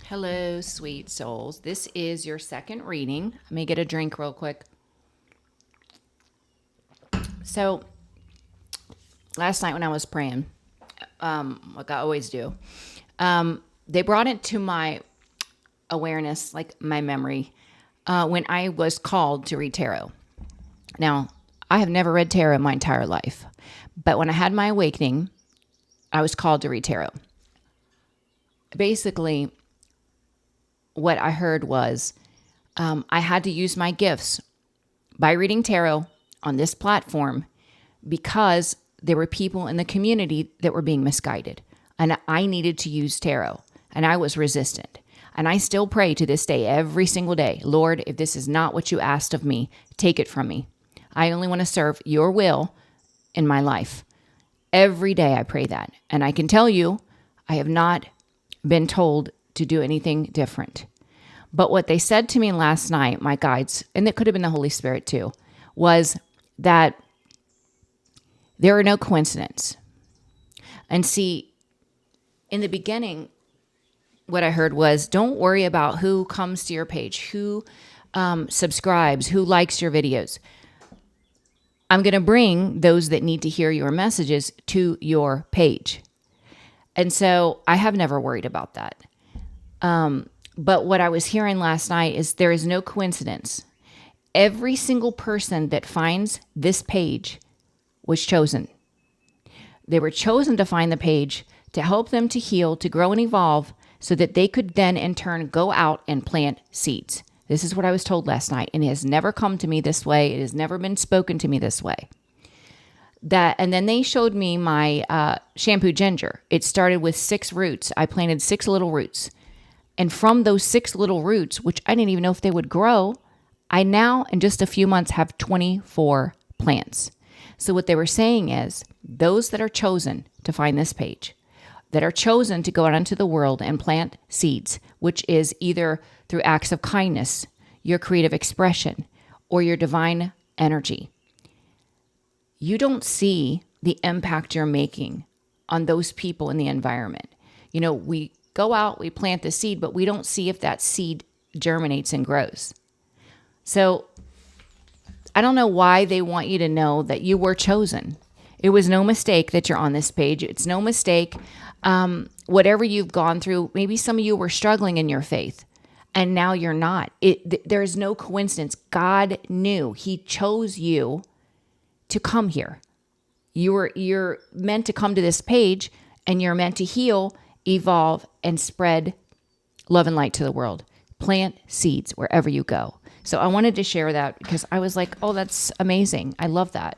Hello, sweet souls. This is your second reading. Let me get a drink real quick. So, last night when I was praying, like I always do, they brought it to my awareness, like my memory, when I was called to read tarot. Now, I have never read tarot in my entire life, but when I had my awakening, I was called to read tarot. Basically, what I heard was I had to use my gifts by reading tarot on this platform because there were people in the community that were being misguided. And I needed to use tarot. And I was resistant. And I still pray to this day, every single day, Lord, if this is not what you asked of me, take it from me. I only want to serve your will in my life. Every day I pray that. And I can tell you, I have not been told to do anything different. But what they said to me last night, my guides, and it could have been the Holy Spirit too, was that there are no coincidences. And see, in the beginning, what I heard was, don't worry about who comes to your page, who subscribes, who likes your videos. I'm going to bring those that need to hear your messages to your page. And so I have never worried about that. But what I was hearing last night is there is no coincidence. Every single person that finds this page was chosen. They were chosen to find the page to help them to heal, to grow and evolve, so that they could then in turn go out and plant seeds. This is what I was told last night, and it has never come to me this way. It has never been spoken to me this way. And then they showed me my shampoo ginger. It started with 6 roots. I planted 6 little roots. And from those 6 little roots, which I didn't even know if they would grow, I now, in just a few months, have 24 plants. So what they were saying is, those that are chosen to find this page, that are chosen to go out into the world and plant seeds, which is either through acts of kindness, your creative expression, or your divine energy, you don't see the impact you're making on those people in the environment. You know, we go out, we plant the seed, but we don't see if that seed germinates and grows. So I don't know why they want you to know that you were chosen. It was no mistake that you're on this page. It's no mistake. Whatever you've gone through, maybe some of you were struggling in your faith and now you're not. There is no coincidence. God knew. He chose you to come here. You're meant to come to this page and you're meant to heal, evolve, and spread love and light to the world. Plant seeds wherever you go. So I wanted to share that because I was like, oh, that's amazing. I love that.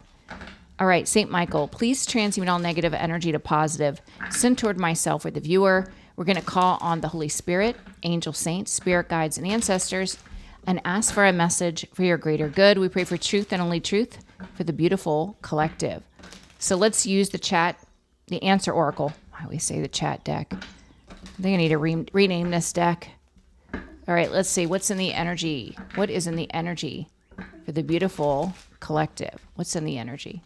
All right, St. Michael, please transmute all negative energy to positive. Send toward myself or the viewer. We're going to call on the Holy Spirit, angel saints, spirit guides, and ancestors, and ask for a message for your greater good. We pray for truth and only truth for the beautiful collective. So let's use the chat, the answer oracle. I always say the chat deck. I think I need to rename this deck. All right, let's see. What's in the energy? What is in the energy for the beautiful collective? What's in the energy?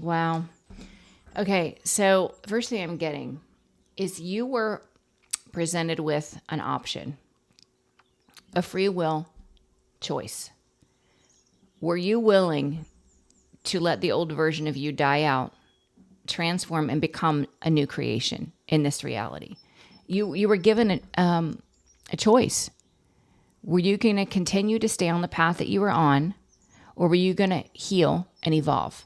Wow. Okay, so first thing I'm getting is you were presented with an option, a free will choice. Were you willing to let the old version of you die out, transform, and become a new creation in this reality? You were given a choice. Were you going to continue to stay on the path that you were on, or were you going to heal and evolve?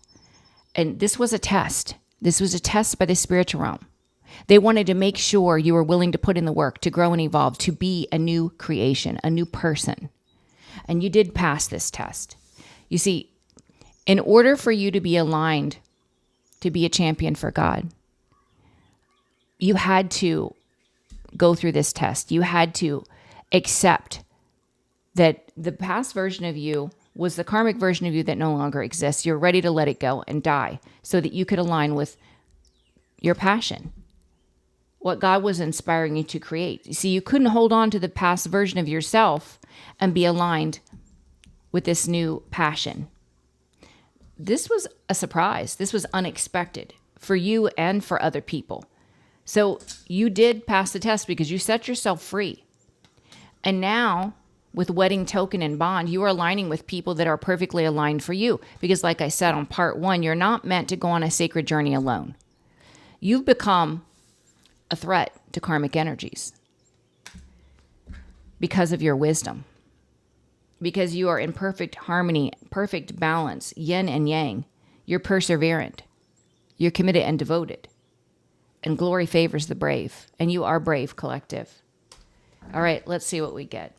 And this was a test. This was a test by the spiritual realm. They wanted to make sure you were willing to put in the work, to grow and evolve, to be a new creation, a new person. And you did pass this test. You see, in order for you to be aligned to be a champion for God, you had to go through this test. You had to accept that the past version of you was the karmic version of you that no longer exists. You're ready to let it go and die so that you could align with your passion, what God was inspiring you to create. You see, you couldn't hold on to the past version of yourself and be aligned with this new passion. This was a surprise. This was unexpected for you and for other people. So you did pass the test because you set yourself free. And now, with wedding token and bond, you are aligning with people that are perfectly aligned for you. Because like I said on part 1, you're not meant to go on a sacred journey alone. You've become a threat to karmic energies because of your wisdom. Because you are in perfect harmony, perfect balance, yin and yang. You're perseverant. You're committed and devoted. And glory favors the brave. And you are brave, collective. All right, let's see what we get.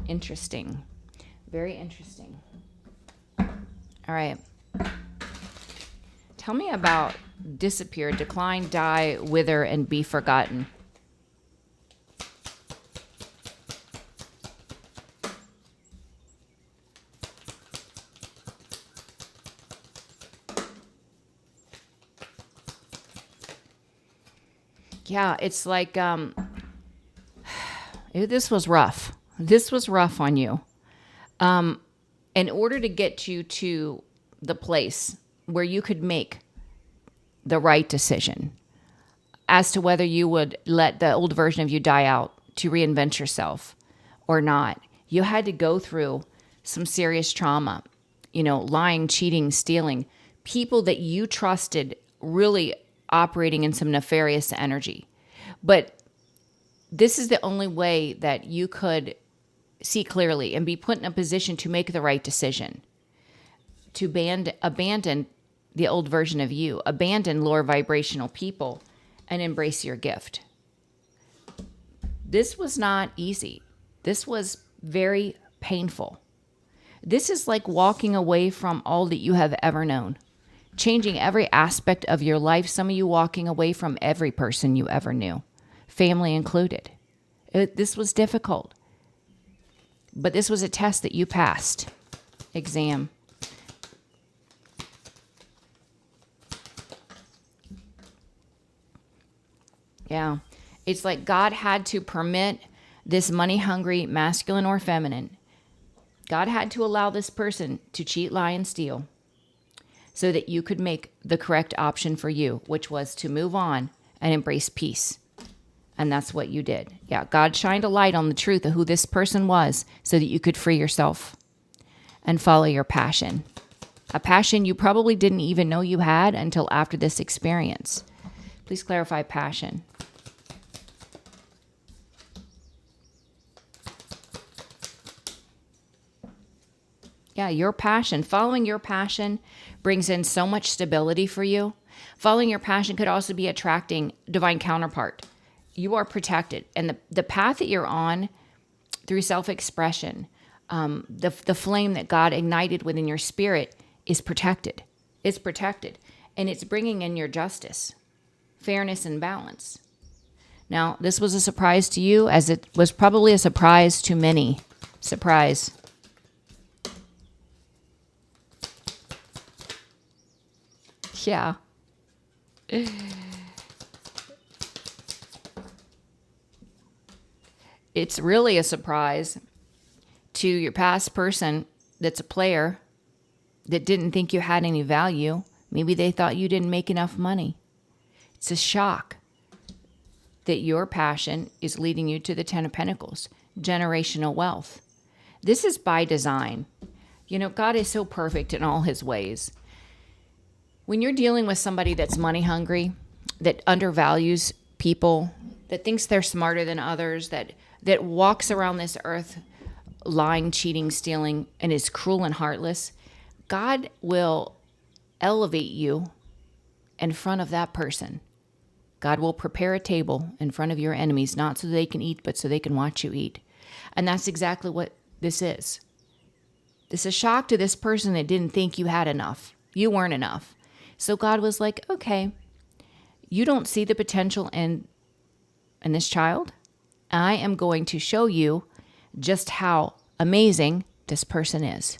Interesting. Very interesting. All right. Tell me about disappear, decline, die, wither, and be forgotten. Yeah, it's like this was rough. This was rough on you. In order to get you to the place where you could make the right decision as to whether you would let the old version of you die out to reinvent yourself or not, you had to go through some serious trauma, lying, cheating, stealing, people that you trusted really operating in some nefarious energy. But this is the only way that you could see clearly and be put in a position to make the right decision, to abandon the old version of you, abandon lower vibrational people, and embrace your gift. This was not easy. This was very painful. This is like walking away from all that you have ever known, changing every aspect of your life, some of you walking away from every person you ever knew, family included. This was difficult, but this was a test that you passed. Exam. Yeah. It's like God had to permit this money-hungry, masculine or feminine. God had to allow this person to cheat, lie, and steal so that you could make the correct option for you, which was to move on and embrace peace. And that's what you did. Yeah, God shined a light on the truth of who this person was so that you could free yourself and follow your passion. A passion you probably didn't even know you had until after this experience. Please clarify passion. Yeah, your passion, following your passion brings in so much stability for you. Following your passion could also be attracting divine counterpart. You are protected. And the path that you're on through self-expression, the flame that God ignited within your spirit is protected. It's protected. And it's bringing in your justice, fairness, and balance. Now, this was a surprise to you, as it was probably a surprise to many. Surprise. Yeah. It's really a surprise to your past person that's a player that didn't think you had any value. Maybe they thought you didn't make enough money. It's a shock that your passion is leading you to the 10 of Pentacles, generational wealth. This is by design. God is so perfect in all his ways. When you're dealing with somebody that's money hungry, that undervalues people, that thinks they're smarter than others, that walks around this earth lying, cheating, stealing, and is cruel and heartless, God will elevate you in front of that person. God will prepare a table in front of your enemies, not so they can eat, but so they can watch you eat. And that's exactly what this is. It's a shock to this person that didn't think you had enough. You weren't enough. So God was like, okay, you don't see the potential in this child. I am going to show you just how amazing this person is.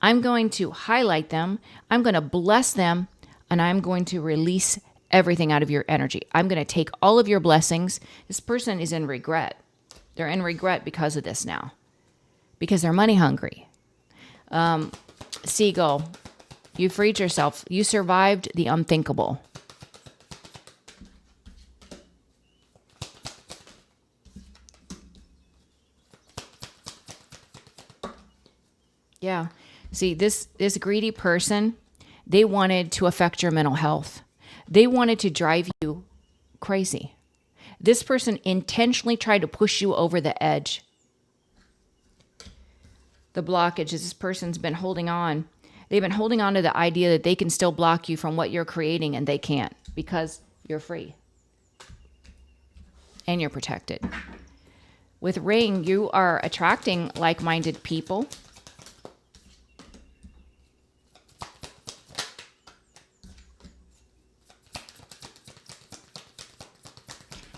I'm going to highlight them. I'm going to bless them, and I'm going to release everything out of your energy. I'm going to take all of your blessings. This person is in regret. They're in regret because of this now, because they're money hungry. Seagull, you freed yourself. You survived the unthinkable. Yeah. See, this greedy person, they wanted to affect your mental health. They wanted to drive you crazy. This person intentionally tried to push you over the edge. The blockage is this person's been holding on. They've been holding on to the idea that they can still block you from what you're creating, and they can't because you're free and you're protected. With Ring, you are attracting like-minded people.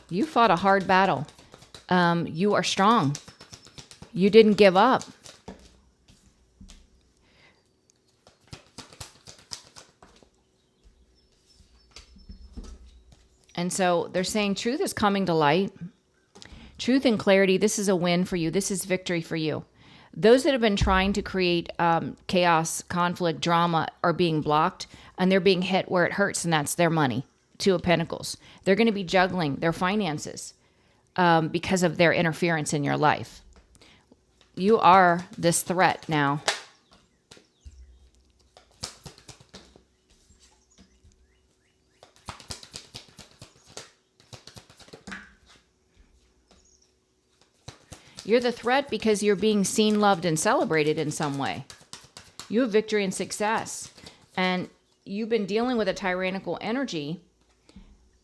You fought a hard battle. You are strong. You didn't give up. And so they're saying truth is coming to light. Truth and clarity, this is a win for you. This is victory for you. Those that have been trying to create chaos, conflict, drama are being blocked, and they're being hit where it hurts, and that's their money. Two of Pentacles. They're going to be juggling their finances because of their interference in your life. You are this threat now. You're the threat because you're being seen, loved, and celebrated in some way. You have victory and success. And you've been dealing with a tyrannical energy.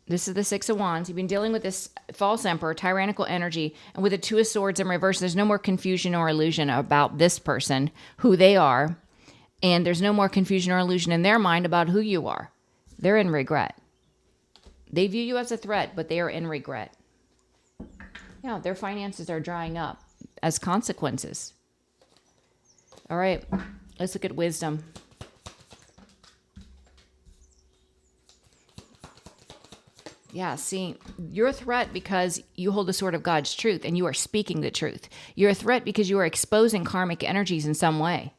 This is the Six of Wands. You've been dealing with this false emperor, tyrannical energy, and with the Two of Swords in reverse, there's no more confusion or illusion about this person, who they are, and there's no more confusion or illusion in their mind about who you are. They're in regret. They view you as a threat, but they are in regret. Yeah, their finances are drying up as consequences. All right, let's look at wisdom. Yeah, see, you're a threat because you hold the sword of God's truth and you are speaking the truth. You're a threat because you are exposing karmic energies in some way.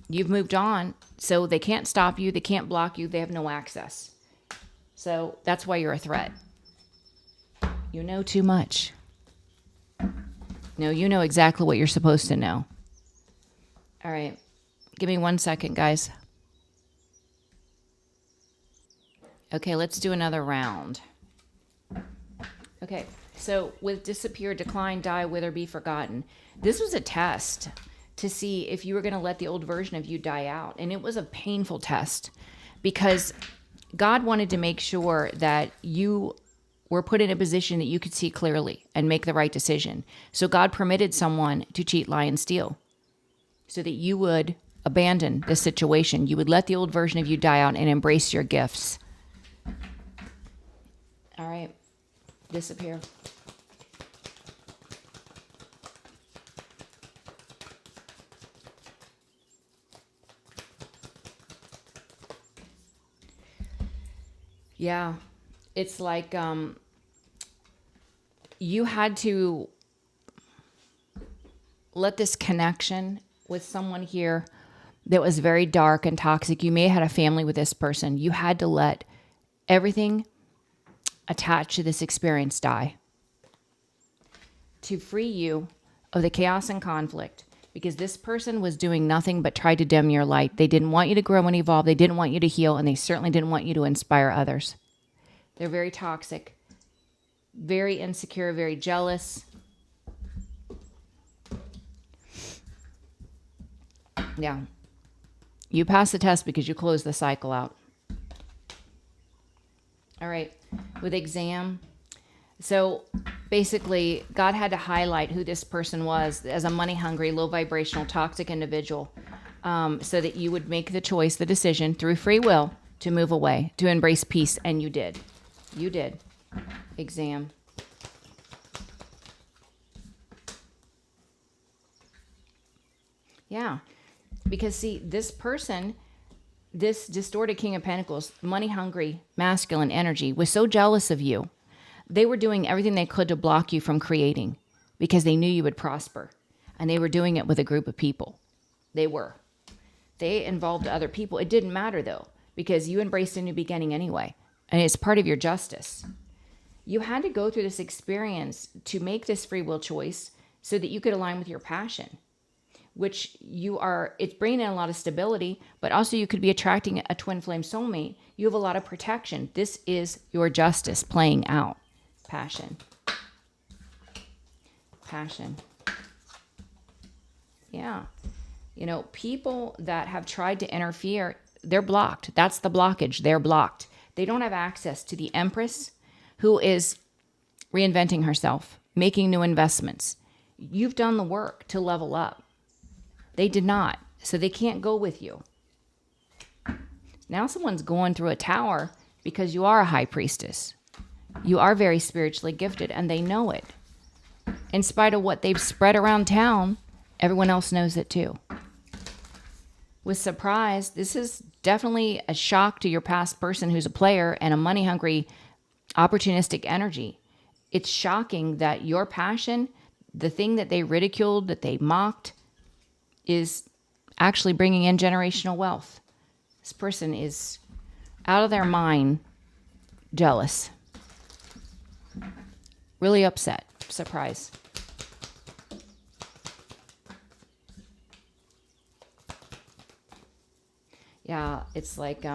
You've moved on, so they can't stop you, they can't block you, they have no access. So that's why you're a threat. You know too much. No, you know exactly what you're supposed to know. All right, give me 1 second, guys. Okay, let's do another round. Okay, so with disappear, decline, die, wither, be forgotten. This was a test to see if you were going to let the old version of you die out. And it was a painful test because God wanted to make sure that you were put in a position that you could see clearly and make the right decision. So God permitted someone to cheat, lie, and steal so that you would abandon the situation. You would let the old version of you die out and embrace your gifts. All right, disappear. Yeah, it's like you had to let this connection with someone here that was very dark and toxic. You may have had a family with this person. You had to let everything attached to this experience die to free you of the chaos and conflict, because this person was doing nothing but try to dim your light. They didn't want you to grow and evolve. They didn't want you to heal, and they certainly didn't want you to inspire others. They're very toxic, very insecure, very jealous. Yeah. You passed the test because you closed the cycle out. All right. With exam. So basically, God had to highlight who this person was as a money-hungry, low-vibrational, toxic individual, so that you would make the choice, the decision, through free will, to move away, to embrace peace, and you did. You did. Exam. Yeah. Because, see, this person, this distorted King of Pentacles, money-hungry, masculine energy, was so jealous of you. They were doing everything they could to block you from creating because they knew you would prosper. And they were doing it with a group of people. They were. They involved other people. It didn't matter, though, because you embraced a new beginning anyway. And it's part of your justice. You had to go through this experience to make this free will choice so that you could align with your passion, which you are, it's bringing in a lot of stability, but also you could be attracting a twin flame soulmate. You have a lot of protection. This is your justice playing out. Passion. Passion. Yeah. You know, people that have tried to interfere, they're blocked. That's the blockage. They're blocked. They don't have access to the empress who is reinventing herself, making new investments. You've done the work to level up. They did not, so they can't go with you. Now someone's going through a tower because you are a high priestess. You are very spiritually gifted, and they know it. In spite of what they've spread around town, everyone else knows it too. With surprise, this is definitely a shock to your past person who's a player and a money-hungry, opportunistic energy. It's shocking that your passion, the thing that they ridiculed, that they mocked, is actually bringing in generational wealth. This person is out of their mind, jealous, really upset, surprise. Yeah, it's like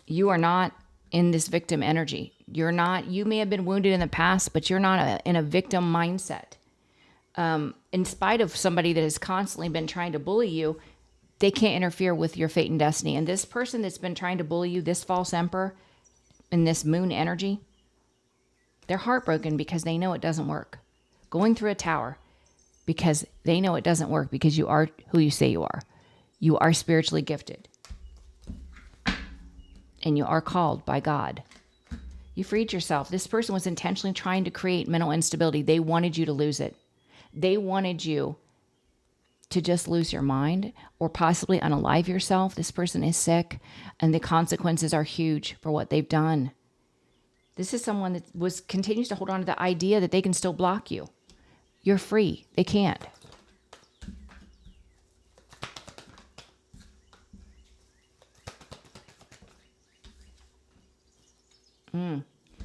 you are not in this victim energy. You're not, you may have been wounded in the past, but you're not in a victim mindset. In spite of somebody that has constantly been trying to bully you, they can't interfere with your fate and destiny. And this person that's been trying to bully you, this false emperor, in this moon energy, they're heartbroken because they know it doesn't work. Going through a tower because they know it doesn't work because you are who you say you are. You are spiritually gifted. And you are called by God. You freed yourself. This person was intentionally trying to create mental instability. They wanted you to lose it. They wanted you to just lose your mind or possibly unalive yourself. This person is sick and the consequences are huge for what they've done. This is someone that continues to hold on to the idea that they can still block you. You're free. They can't.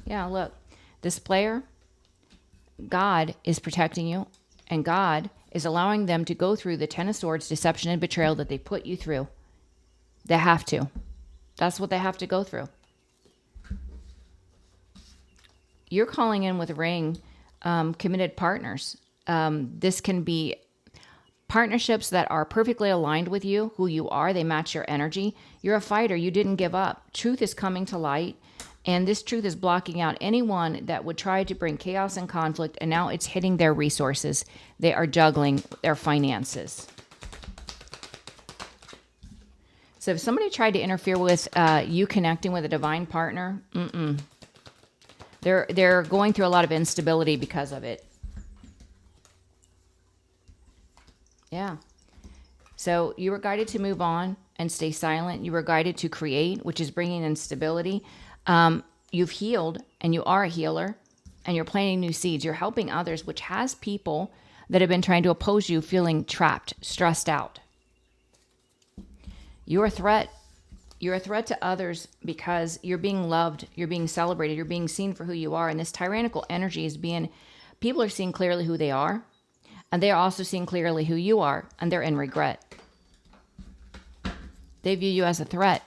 Yeah, look, this player, God is protecting you, and God is allowing them to go through the Ten of Swords, deception and betrayal that they put you through. They have to. That's what they have to go through. You're calling in with ring committed partners. This can be partnerships that are perfectly aligned with you, who you are. They match your energy. You're a fighter. You didn't give up. Truth is coming to light. And this truth is blocking out anyone that would try to bring chaos and conflict. And now it's hitting their resources. They are juggling their finances. So if somebody tried to interfere with you connecting with a divine partner, they're going through a lot of instability because of it. Yeah. So you were guided to move on and stay silent. You were guided to create, which is bringing in stability. You've healed, and you are a healer, and you're planting new seeds. You're helping others, which has people that have been trying to oppose you feeling trapped, stressed out. You're a threat. You're a threat to others because you're being loved, you're being celebrated, you're being seen for who you are. And this tyrannical energy is people are seeing clearly who they are, and they're also seeing clearly who you are, and they're in regret. They view you as a threat.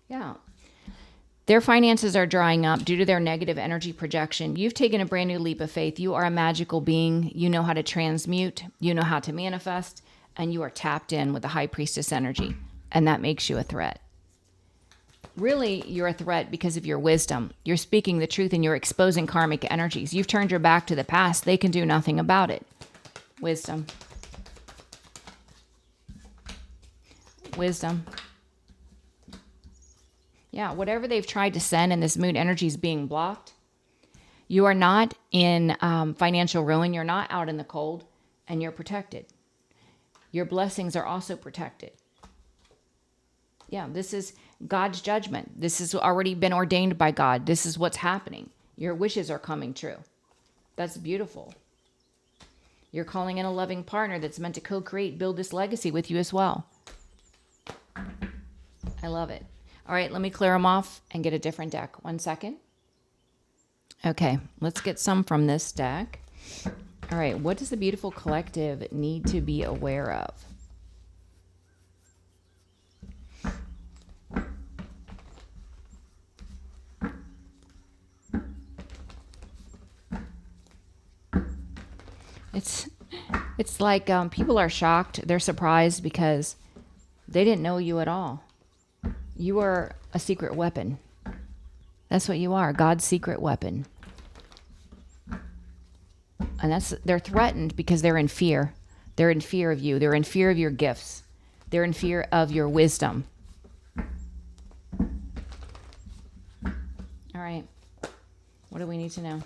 Yeah. Their finances are drying up due to their negative energy projection. You've taken a brand new leap of faith. You are a magical being. You know how to transmute. You know how to manifest. and you are tapped in with the high priestess energy, and that makes you a threat. Really, you're a threat because of your wisdom. You're speaking the truth and you're exposing karmic energies. You've turned your back to the past. They can do nothing about it. Wisdom. Wisdom. Yeah, whatever they've tried to send and this moon energy is being blocked. You are not in financial ruin. You're not out in the cold, and you're protected. Your blessings are also protected. Yeah, this is God's judgment. This has already been ordained by God. This is what's happening. Your wishes are coming true. That's beautiful. You're calling in a loving partner that's meant to co-create, build this legacy with you as well. I love it. All right, let me clear them off and get a different deck. 1 second. Okay, let's get some from this deck. All right, what does the beautiful collective need to be aware of? It's like people are shocked. They're surprised because they didn't know you at all. You are a secret weapon. That's what you are, God's secret weapon. And they're threatened because they're in fear. They're in fear of you. They're in fear of your gifts. They're in fear of your wisdom. All right. What do we need to know?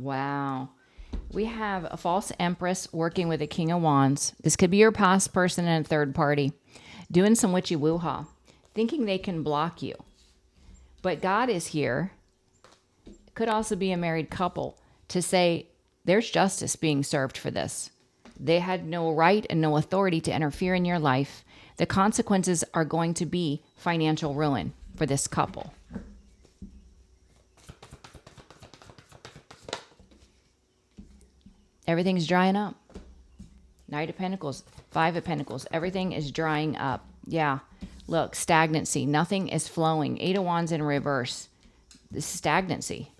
Wow. We have a false empress working with a king of wands. This could be your past person and a third party doing some witchy woo-ha, thinking they can block you. But God is here. Could also be a married couple to say there's justice being served for this. They had no right and no authority to interfere in your life. The consequences are going to be financial ruin for this couple. Everything's drying up. Knight of Pentacles, Five of Pentacles. Everything is drying up. Yeah. Look, stagnancy. Nothing is flowing. Eight of Wands in reverse. This is stagnancy.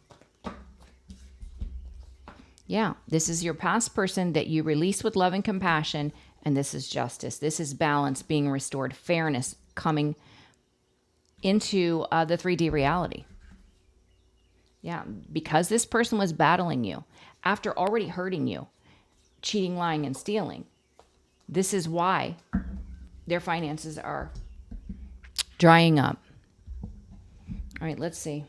Yeah. This is your past person that you release with love and compassion. And this is justice. This is balance being restored. Fairness coming into the 3D reality. Yeah. Because this person was battling you after already hurting you, cheating, lying, and stealing. This is why their finances are drying up. All right, let's see.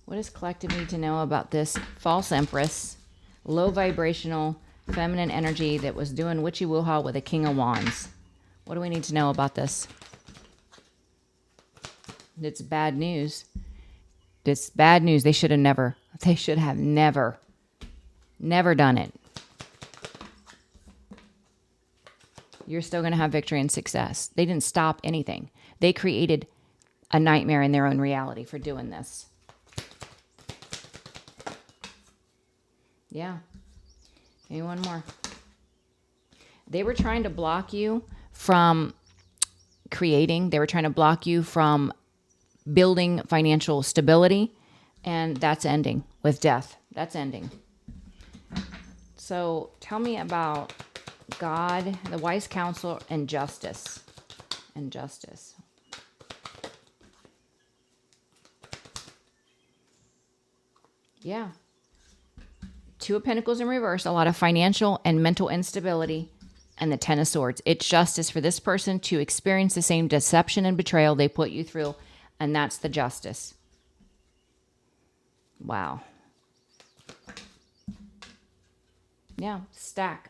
What does collective need to know about this false empress, low vibrational, feminine energy that was doing witchy woo-ha with a king of wands? What do we need to know about this? It's bad news. It's bad news. They should have never done it. You're still going to have victory and success. They didn't stop anything. They created a nightmare in their own reality for doing this. Yeah. Maybe one more. They were trying to block you from creating. They were trying to block you from building financial stability, and that's ending with death. That's ending. So tell me about God, the wise counsel, and justice. And justice. Yeah. Two of Pentacles in reverse, a lot of financial and mental instability, and the Ten of Swords. It's justice for this person to experience the same deception and betrayal they put you through. And that's the justice. Wow. Yeah, stuck,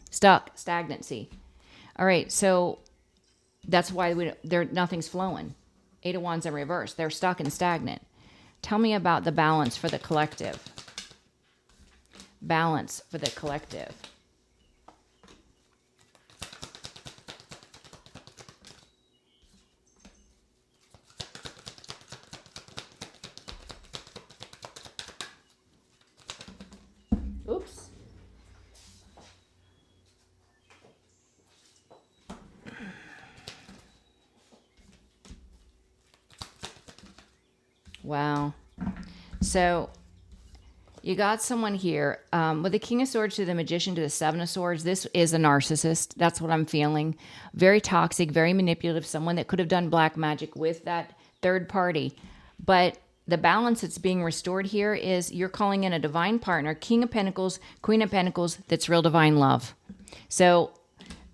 stagnancy. All right, so that's why nothing's flowing. Eight of Wands in reverse. They're stuck and stagnant. Tell me about the balance for the collective. Balance for the collective. Oops. Wow. So you got someone here with the King of Swords to the Magician to the Seven of Swords. This is a narcissist. That's what I'm feeling. Very toxic, very manipulative, someone that could have done black magic with that third party. But the balance that's being restored here is you're calling in a divine partner, King of Pentacles, Queen of Pentacles, that's real divine love. So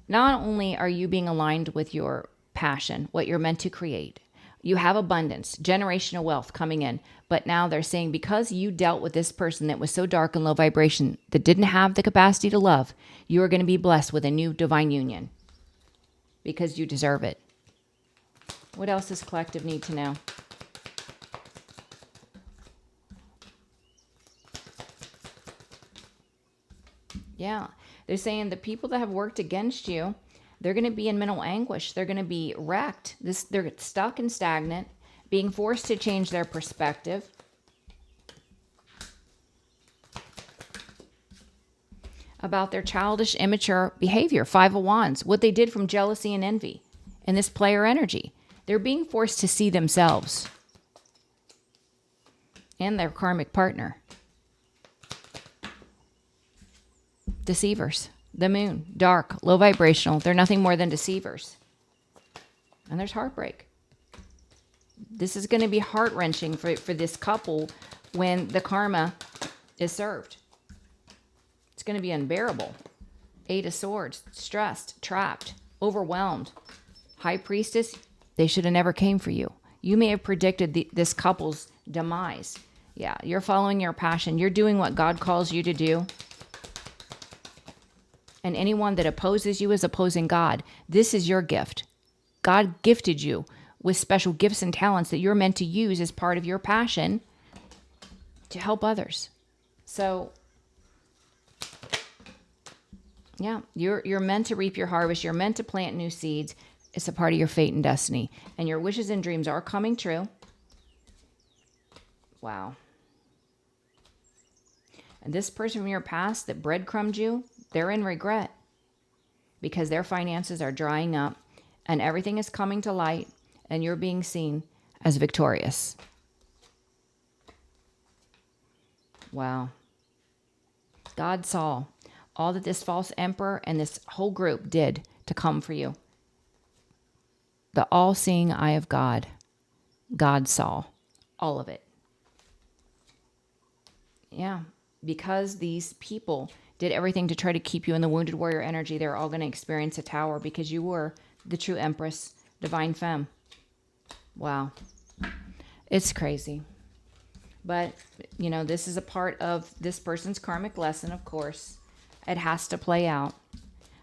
not only are you being aligned with your passion, what you're meant to create, you have abundance, generational wealth coming in. But now they're saying because you dealt with this person that was so dark and low vibration, that didn't have the capacity to love, you are going to be blessed with a new divine union because you deserve it. What else does collective need to know? Yeah, they're saying the people that have worked against you, they're going to be in mental anguish. They're going to be wrecked. They're stuck and stagnant, being forced to change their perspective. About their childish, immature behavior, Five of Wands, what they did from jealousy and envy, and this player energy. They're being forced to see themselves and their karmic partner. Deceivers. The moon, dark, low vibrational. They're nothing more than deceivers. And there's heartbreak. This is going to be heart-wrenching for this couple when the karma is served. It's going to be unbearable. Eight of Swords, stressed, trapped, overwhelmed. High Priestess, they should have never came for you. You may have predicted this couple's demise. Yeah, you're following your passion. You're doing what God calls you to do. And anyone that opposes you is opposing God. This is your gift. God gifted you with special gifts and talents that you're meant to use as part of your passion to help others. So, yeah, you're meant to reap your harvest. You're meant to plant new seeds. It's a part of your fate and destiny. And your wishes and dreams are coming true. Wow. And this person from your past that breadcrumbed you, they're in regret because their finances are drying up and everything is coming to light and you're being seen as victorious. Wow. God saw all that this false emperor and this whole group did to come for you. The all-seeing eye of God. God saw all of it. Yeah, because these people did everything to try to keep you in the wounded warrior energy, they're all going to experience a tower because you were the true empress, divine femme. Wow. It's crazy. But, you know, this is a part of this person's karmic lesson, of course. It has to play out.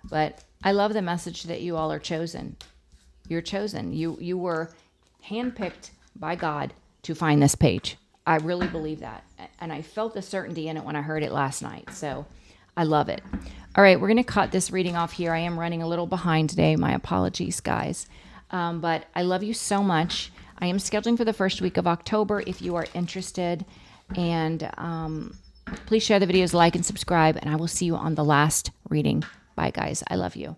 But I love the message that you all are chosen. You're chosen. You were handpicked by God to find this page. I really believe that. And I felt the certainty in it when I heard it last night. So I love it. All right, we're going to cut this reading off here. I am running a little behind today. My apologies, guys. But I love you so much. I am scheduling for the first week of October if you are interested. And please share the videos, like, and subscribe. And I will see you on the last reading. Bye, guys. I love you.